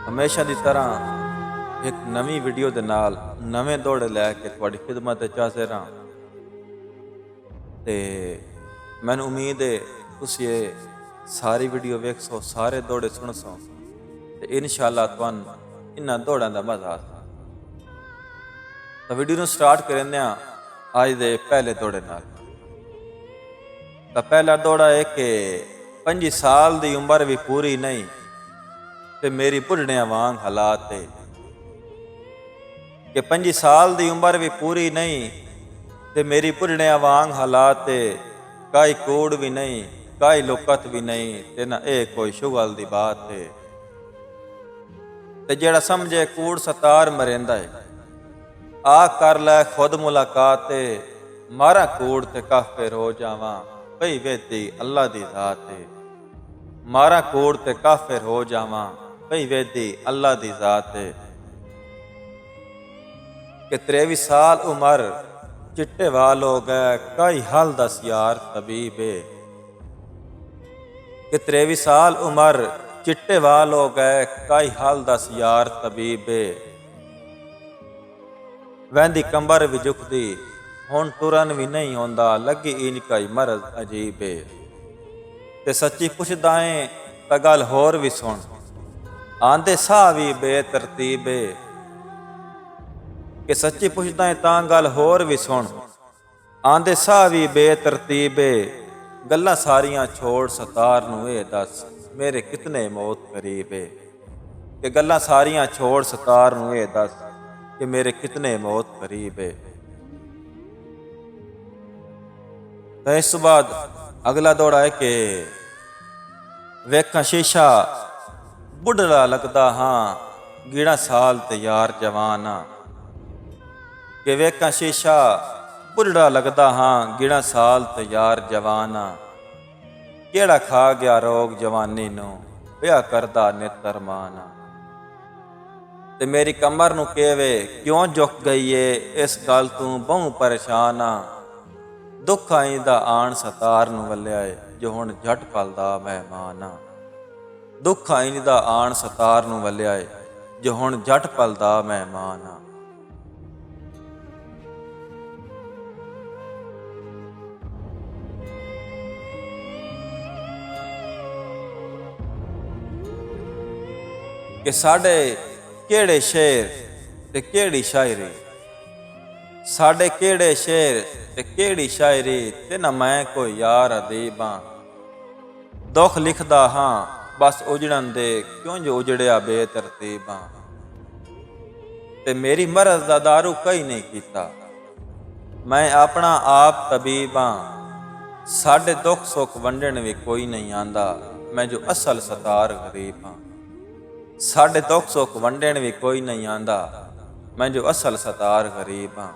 ਹਮੇਸ਼ਾ ਦੀ ਤਰ੍ਹਾਂ ਇੱਕ ਨਵੀਂ ਵੀਡੀਓ ਦੇ ਨਾਲ ਨਵੇਂ ਦੌੜੇ ਲੈ ਕੇ ਤੁਹਾਡੀ ਖਿਦਮਤ 'ਚ ਹਾਜ਼ਰ ਹਾਂ। ਤੇ ਮੈਨੂੰ ਉਮੀਦ ਹੈ ਤੁਸੀਂ ਇਹ ਸਾਰੀ ਵੀਡੀਓ ਵੇਖ ਸੋ, ਸਾਰੇ ਦੌੜੇ ਸੁਣ ਸੋ ਤੇ ਇਨਸ਼ਾਅੱਲਾ ਤੁਹਾਨੂੰ ਇਹਨਾਂ ਦੌੜਾਂ ਦਾ ਮਜ਼ਾ ਆਸਾ। ਤਾਂ ਵੀਡੀਓ ਨੂੰ ਸਟਾਰਟ ਕਰਦੇ ਹਾਂ ਅੱਜ ਦੇ ਪਹਿਲੇ ਦੌੜੇ ਨਾਲ। ਤਾਂ ਪਹਿਲਾ ਦੌੜਾ ਹੈ ਕਿ 25 ਸਾਲ ਦੀ ਉਮਰ ਵੀ ਪੂਰੀ ਨਹੀਂ ਤੇ ਮੇਰੀ ਬੁੱਢੜਿਆਂ ਵਾਂਗ ਹਾਲਾਤ ਹੈ। ਕਿ 25 ਸਾਲ ਦੀ ਉਮਰ ਵੀ ਪੂਰੀ ਨਹੀਂ ਤੇ ਮੇਰੀ ਬੁੱਢੜਿਆਂ ਵਾਂਗ ਹਾਲਾਤ ਹੈ। ਕਾਈ ਕੋੜ ਵੀ ਨਹੀਂ, ਕਾਈ ਲੋਕਤ ਵੀ ਨਹੀਂ ਤੇ ਨਾ ਇਹ ਕੋਈ ਸ਼ੁਗਲ ਦੀ ਬਾਤ ਹੈ। ਤੇ ਜਿਹੜਾ ਸਮਝੇ ਕੂੜ ਸਤਾਰ ਮਰਿੰਦਾ ਹੈ, ਆ ਕਰ ਲੈ ਖੁਦ ਮੁਲਾਕਾਤ ਤੇ ਮਾਰਾ ਕੂੜ ਤੇ ਕਾਫਿਰ ਹੋ ਜਾਵਾਂ ਭਈ ਵੇਦੀ ਅੱਲਾ ਦੀ ਜ਼ਾਤ ਹੈ। ਮਾਰਾ ਕੂੜ ਤੇ ਕਾਫਿਰ ਹੋ ਜਾਵਾਂ ਭਈ ਵੇਦੀ ਅੱਲਾ ਦੀ ਜ਼ਾਤ ਹੈ। कि 23 साल उम्र चिट्टे वाल हो गए कई हाल दस यार तबीबे। कि 23 साल उम्र चिट्टे वाल हो गए कई हाल दस यार तबीबे। वैंदी कंबर भी झुकदी हुण टुरन भी नहीं होंदा लगी इनका ही मरज अजीबे। ते सच्ची पुछदा है तां गल होर भी सुन आंदे साह भी बेतरतीबे। कि सच्ची पुछदा है तां गल होर भी सुन आंदे साह भी बेतरतीबे। गल्लां सारियां छोड़ सतार नूं ए दस मेरे कितने मौत करीब है। कि गल्लां सारियां छोड़ सतार नूं ए दस कि मेरे कितने मौत करीब है। तो इस बाद अगला दौड़ा है कि वेखां शीशा बुढ़ड़ा लगदा हाँ गीड़ा साल ते यार जवान हाँ। कि वेखां शीशा बुढ़ड़ा लगदा हाँ गिणा साल ते यार जवान हाँ। केड़ा खा गया रोग जवानी नूं ब्याह करदा नेतर मान हाँ। ते मेरी कमर नूं केवे क्यों झुक गई है इस गल तूं बहु परेशान हाँ। दुख आईंदा आण सतार नूं वल्लिया है जो हुण झट पलदा मेहमान हाँ। दुख आईंदा आण सतार नूं वल्लिया है जो हुण झट पलदा मेहमान हाँ। कि साडे केड़े शेर ते केड़ी शायरी साडे केड़े शेर ते केड़ी शायरी ते ना मैं कोई यार अदीब हाँ। दुख लिखदा हाँ बस उजड़न दे क्यों जो उजड़िया बेतरतीब हाँ। ते मेरी मरज दा दारू कई नहीं कीता मैं अपना आप तबीब हाँ। साडे दुख सुख वंडण भी कोई नहीं आंदा मैं जो असल सतार गरीब हाँ। साडे दुख सुख वंडण भी कोई नहीं आंदा मैं जो असल सतार गरीब हाँ।